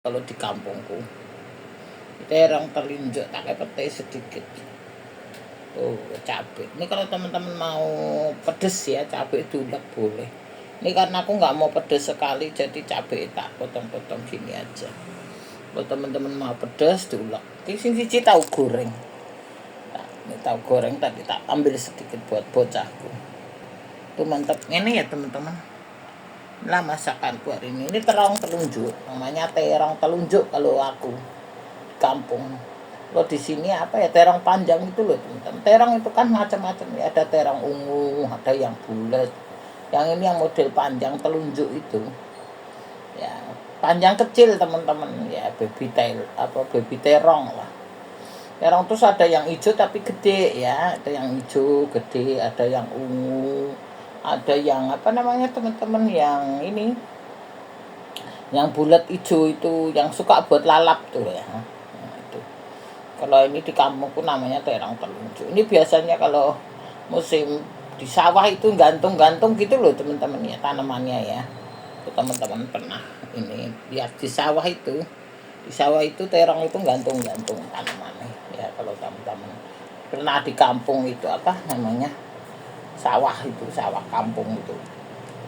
kalau di kampungku. Terong telunjuk tak pete sedikit. Oh, cabai. Ini kalau teman-teman mau pedes ya, cabai diulek boleh. Ini karena aku nggak mau pedes sekali, jadi cabai tak potong-potong gini aja. Kalau teman-teman mau pedes diulek. Ini siji tahu goreng. Nah, ini tahu goreng tadi tak ambil sedikit buat bocahku. Itu mantap. Ini ya teman-teman. Lah masakanku hari ini. Ini terong telunjuk. Namanya terong telunjuk kalau aku kampung. Lo di sini apa ya, terong panjang itu loh teman-teman. Terong itu kan macam-macam ya, ada terong ungu, ada yang bulat. Yang ini yang model panjang telunjuk itu. Ya, panjang kecil teman-teman ya, baby tail apa baby terong lah. Terong terus ada yang hijau tapi gede ya, ada yang hijau gede, ada yang ungu, ada yang apa namanya teman-teman yang ini, yang bulat hijau itu, yang suka buat lalap tuh ya. Kalau ini di kampungku namanya terong telunjuk. Ini biasanya kalau musim di sawah itu gantung-gantung gitu loh teman-teman ya, tanamannya ya. Teman-teman pernah ini lihat di sawah itu. Di sawah itu terong itu gantung-gantung tanamannya. Ya kalau teman-teman pernah di kampung itu apa namanya? Sawah itu, sawah kampung itu.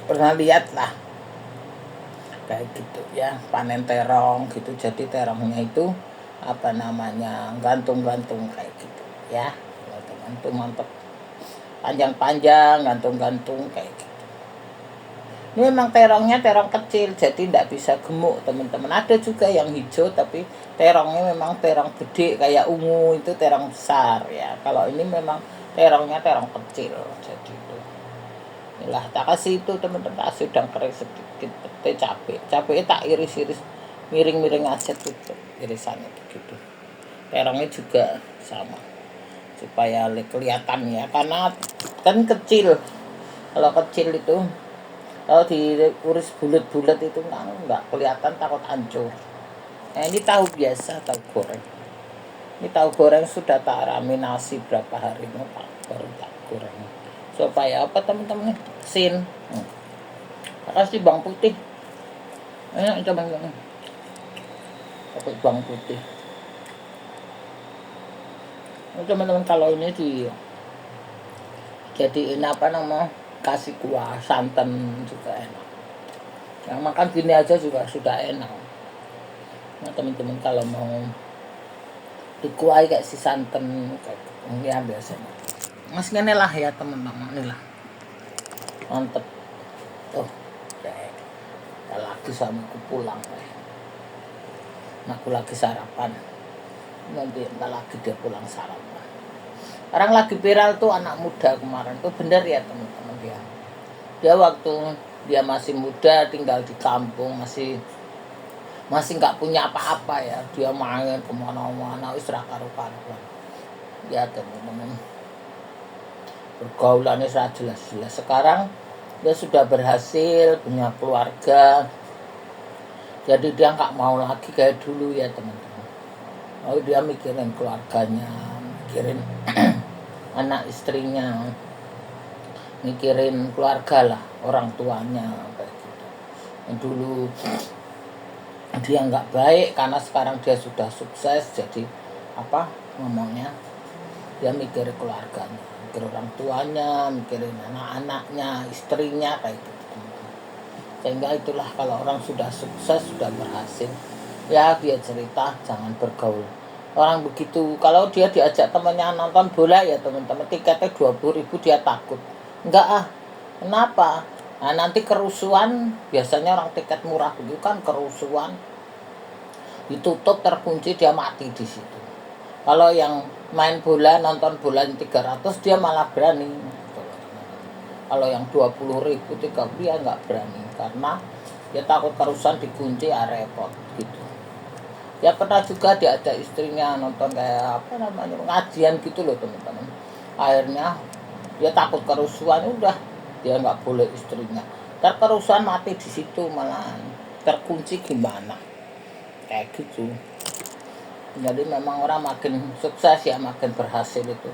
Pernah lihat lah. Kayak gitu ya, panen terong gitu. Jadi terongnya itu apa namanya, gantung-gantung kayak gitu ya, teman-teman tuh mantep, panjang-panjang gantung-gantung kayak gitu. Ini memang terongnya terong kecil jadi tidak bisa gemuk teman-teman. Ada juga yang hijau tapi terongnya memang terong gede kayak ungu itu terong besar ya. Kalau ini memang terongnya terong kecil jadi itu. Inilah tak kasih itu teman-teman, kasih udang kering sedikit, pete cabai tak iris-iris miring-miring aja tutup irisannya begitu. Terongnya juga sama supaya kelihatan ya, karena kan kecil. Kalau kecil itu kalau diuris bulat-bulat itu kan nggak kelihatan, takut hancur. Nah ini tahu biasa, tahu goreng. Ini tahu goreng sudah tak raminasi berapa hari ini, baru tak goreng supaya apa teman-teman, sin. Kasih bawang putih, enak coba pakai bawang putih. Teman-teman kalau ini jadiin apa nama, kasih kuah santan juga enak. Yang makan gini aja juga sudah enak. Nah teman-teman kalau mau dikuai kayak si santan kayak ya biasanya. Mas ini lah ya teman-teman, inilah mantep. Oh, lagi sama aku pulang. Aku lagi sarapan. Nanti entar lagi dia pulang sarapan. Sekarang lagi viral tuh anak muda kemarin tuh, bener ya teman-teman, dia waktu dia masih muda tinggal di kampung, masih nggak punya apa-apa ya, dia main kemana-mana wis ra karo-karuan ya teman-teman, pergaulannya sudah jelas-jelas. Sekarang dia sudah berhasil punya keluarga, jadi dia nggak mau lagi kayak dulu ya teman-teman. Oh, dia mikirin keluarganya, mikirin anak istrinya, mikirin keluarga lah, orang tuanya kayak gitu. Dan dulu dia nggak baik, karena sekarang dia sudah sukses, jadi apa ngomongnya, dia mikir keluarganya, mikir orang tuanya, mikirin anak-anaknya, istrinya kayak gitu. Sehingga itulah kalau orang sudah sukses, sudah berhasil ya, dia cerita jangan bergaul orang begitu. Kalau dia diajak temannya nonton bola ya teman-teman, tiketnya 20.000 dia takut. Enggak kenapa? Nah nanti kerusuhan, biasanya orang tiket murah begitu kan kerusuhan, ditutup terkunci, dia mati di situ. Kalau yang main bola, nonton bola 300 dia malah berani. Kalau yang 20.000, 30 dia nggak berani karena dia takut kerusuhan, dikunci ya repot gitu. Ya pernah juga diajak istrinya nonton kayak apa namanya, pengajian gitu loh teman-teman. Akhirnya dia takut kerusuhan, udah dia nggak boleh istrinya. Kerusuhan mati di situ, malah terkunci gimana kayak gitu. Jadi memang orang makin sukses ya, makin berhasil itu,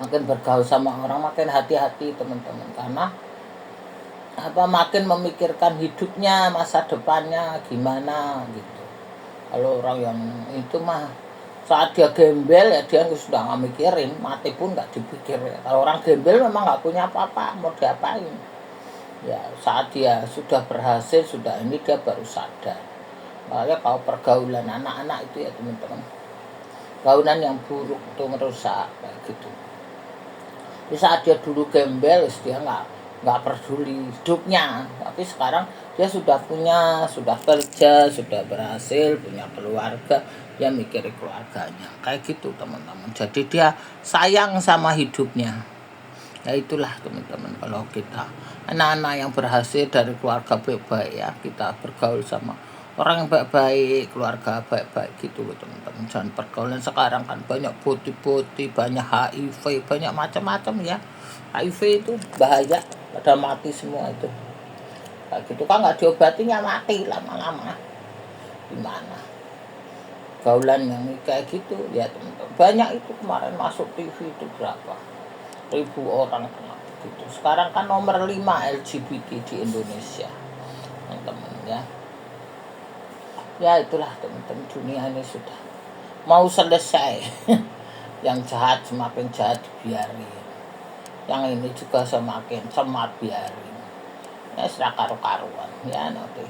makin bergaul sama orang makin hati-hati teman-teman, karena makin memikirkan hidupnya, masa depannya gimana gitu. Kalau orang yang itu mah saat dia gembel ya dia sudah nggak mikirin, mati pun nggak dipikir. Kalau orang gembel memang nggak punya apa-apa, mau diapain. Ya saat dia sudah berhasil, sudah ini dia baru sadar. Makanya kalau pergaulan anak-anak itu ya teman-teman, pergaulan yang buruk itu merusak kayak gitu. Di saat dia dulu gembel, dia nggak peduli hidupnya, tapi sekarang dia sudah kerja, sudah berhasil, punya keluarga, dia mikirin keluarganya kayak gitu teman-teman. Jadi dia sayang sama hidupnya. Ya itulah teman-teman, kalau kita anak-anak yang berhasil dari keluarga baik-baik ya, kita bergaul sama orang yang baik-baik, keluarga baik-baik gitu loh teman-teman. Jangan pergaulan sekarang kan banyak putih-putih, banyak HIV, banyak macam-macam ya. HIV itu bahaya, pada mati semua itu. Kayak gitu kan nggak diobatinya mati lama-lama. Gimana? Gaulan yang kayak gitu ya teman-teman. Banyak itu kemarin masuk TV itu berapa? 1.000 orang kena begitu. Sekarang kan nomor 5 LGBT di Indonesia, teman-teman ya. Ya itulah teman-teman, dunia ini sudah mau selesai. Yang jahat semakin jahat dibiarin, yang ini juga semakin cemat biarin. Ya sudah karu-karuan ya, nanti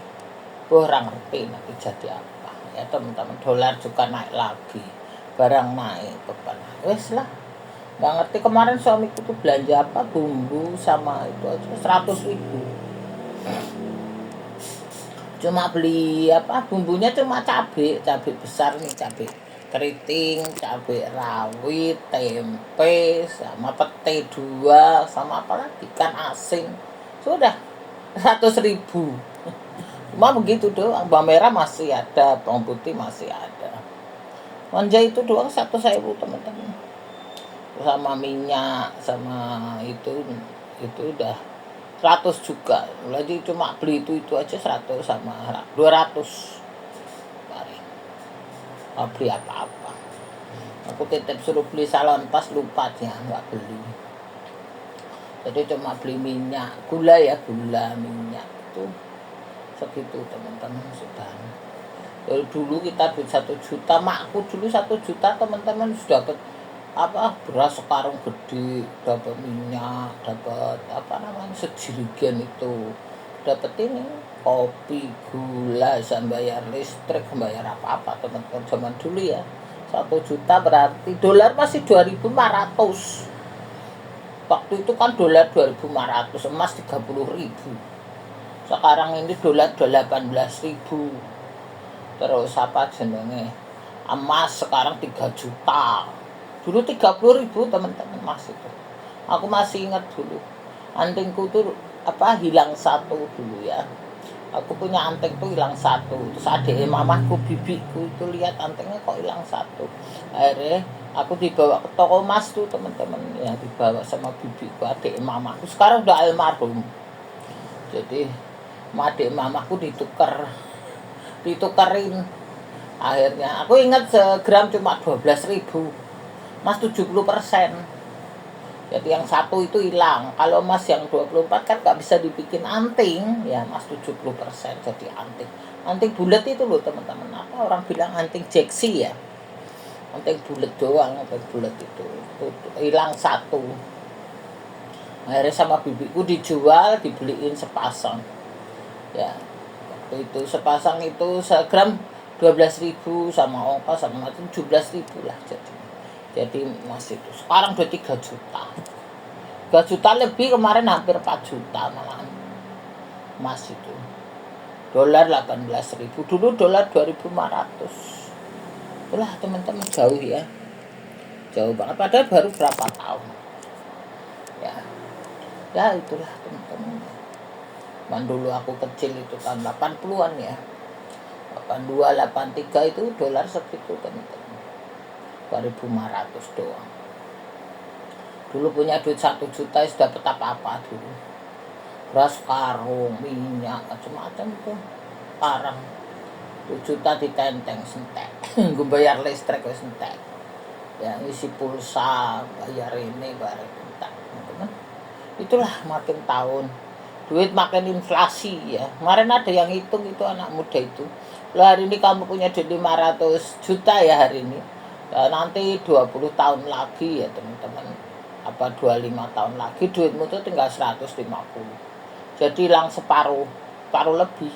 orang ngerti nanti jadi apa ya teman-teman. Dolar juga naik lagi, barang naik, beban wes lah. Nggak ngerti, kemarin suamiku tuh belanja apa, bumbu sama itu aja 100.000. Cuma beli apa, bumbunya cuma cabai besar nih, cabai keriting, cabai rawit, tempe, sama pete 2, sama apa lagi, ikan asin. Sudah 100.000. Cuma begitu doang. Bawang merah masih ada, bawang putih masih ada. Manja itu doang 100.000 teman-teman. Sama minyak sama itu udah 100 juga. Jadi cuma beli itu aja 100 sama 200. Mari. Nggak beli apa-apa. Aku titip suruh beli salon tas, lupa dia nggak beli. Jadi cuma beli minyak, gula, minyak itu segitu teman-teman sudah. Dari dulu kita duit 1 juta, makku dulu 1 juta teman-teman sudah dapat beras sekarang gede, dapat minyak, dapat sejirigen itu, dapat ini kopi, gula, sampai bayar listrik, bayar apa teman-teman. Zaman dulu ya 1 juta berarti dolar masih 2.500. Waktu itu kan dolar 2.500, emas 30.000. Sekarang ini dolar 18.000. Terus apa jenenge, emas sekarang 3 juta. Dulu 30.000 teman-teman emas itu. Aku masih ingat dulu. Antingku tuh hilang 1 dulu ya. Aku punya anting tuh hilang 1. Terus adik mamaku, bibiku itu lihat antingnya kok hilang 1. Akhirnya aku dibawa ke toko emas tuh teman-teman ya, dibawa sama bibiku, adik mamaku. Sekarang udah almarhum. Jadi adik mamaku ditukerin. Akhirnya aku ingat segram cuma 12.000. Mas 70%. Jadi yang 1 itu hilang. Kalau emas yang 24 kan gak bisa dibikin anting. Ya mas 70% jadi anting. Anting bulat itu loh teman-teman. Apa orang bilang anting jeksi ya. Anting bulat doang, anting bulat itu hilang 1. Akhirnya sama bibiku dijual, dibeliin sepasang. Ya. Waktu itu sepasang itu segram 12.000 sama ongkos sama macam 17.000 lah jadi emas itu. Sekarang udah 3 juta. 3 juta lebih, kemarin hampir 4 juta malah emas itu. Dolar 18.000. Dulu dolar 2.500. Itulah teman-teman, jauh ya. Jauh banget, padahal baru berapa tahun. Ya itulah teman-teman. Dulu aku kecil itu tahun 80-an ya. 82, 83 itu dolar segitu teman-teman. 2.500 doang. Dulu punya duit 1 juta sudah dapat apa-apa dulu. Beras karung, minyak, macam-macam itu. Sekarang 2 juta ditenteng sentek. Gue bayar listrik wis sentek. Ya isi pulsa, bayar ini, bayar itu entek, teman-teman. Itulah makin tahun duit makin inflasi ya. Kemarin ada yang hitung itu anak muda itu. Lo hari ini kamu punya duit 500 juta ya hari ini. Ya, nanti 20 tahun lagi ya teman-teman. Apa 25 tahun lagi duitmu tuh tinggal 150. Jadi hilang separuh lebih.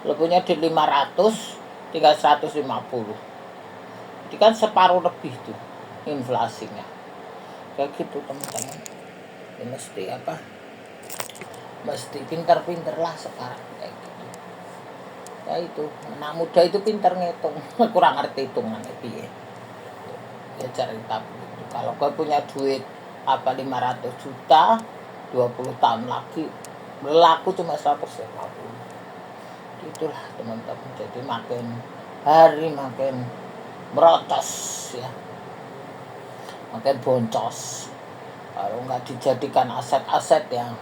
Lo punya duit 500 tinggal 150. Jadi kan separuh lebih tuh inflasinya. Kayak gitu teman-teman. Ya, mesti pinter-pinter lah sekarang kayak gitu. Ya itu anak muda itu pinter ngitung. Kurang ngerti hitungan piye ya cerita begitu. Kalau gue punya duit 500 juta 20 tahun lagi berlaku cuma 150. Itulah teman-teman, jadi makin hari makin merocos ya, makin boncos kalau nggak dijadikan aset-aset yang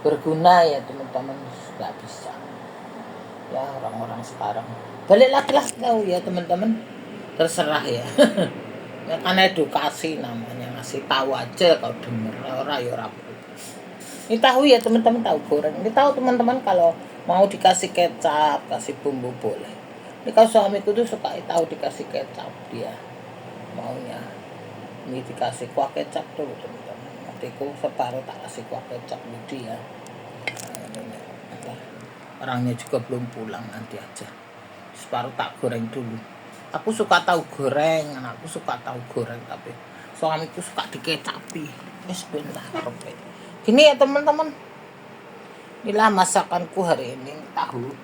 berguna ya teman-teman, nggak bisa ya orang-orang sekarang. Balik lagi lah tahu ya teman-teman, terserah ya. Ya kan edukasi namanya, ngasih tahu aja. Kalau denger orang ya orang ini tahu ya teman-teman, tahu goreng ini tahu teman-teman. Kalau mau dikasih kecap, kasih bumbu boleh. Ini kalau suamiku tuh suka tahu dikasih kecap, dia maunya ini dikasih kuah kecap dulu teman-teman. Nanti aku separuh tak kasih kuah kecap dia. Orangnya juga belum pulang, nanti aja separuh tak goreng dulu. Aku suka tahu goreng, anakku suka tahu goreng, tapi suamiku suka dikecapi. Bismillah. Gini ya teman-teman, inilah masakanku hari ini, tahu.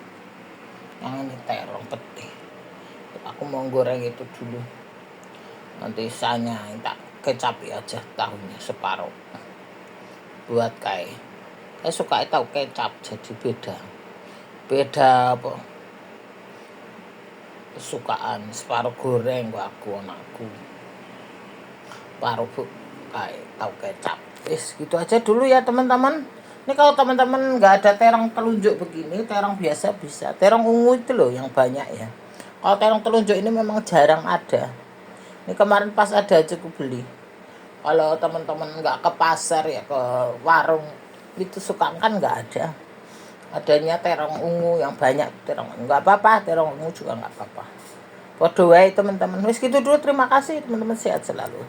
Yang ini terong peti. Aku mau goreng itu dulu. Nanti sisanya tak kecapi aja tahunya separuh. Buat kayak suka tahu kecap, jadi beda apa kesukaan. Separuh goreng aku anakku, paruh kayak tahu kecap. Gitu aja dulu ya teman-teman. Ini kalau teman-teman nggak ada terong telunjuk begini, terong biasa bisa. Terong ungu itu loh yang banyak ya. Kalau terong telunjuk ini memang jarang ada. Ini kemarin pas ada aja aku beli. Kalau teman-teman nggak ke pasar ya, ke warung itu suka kan nggak ada. Adanya terong ungu yang banyak. Terong nggak apa-apa, terong ungu juga nggak apa-apa. Podo wae teman-teman. Wis gitu dulu, terima kasih teman-teman, sehat selalu.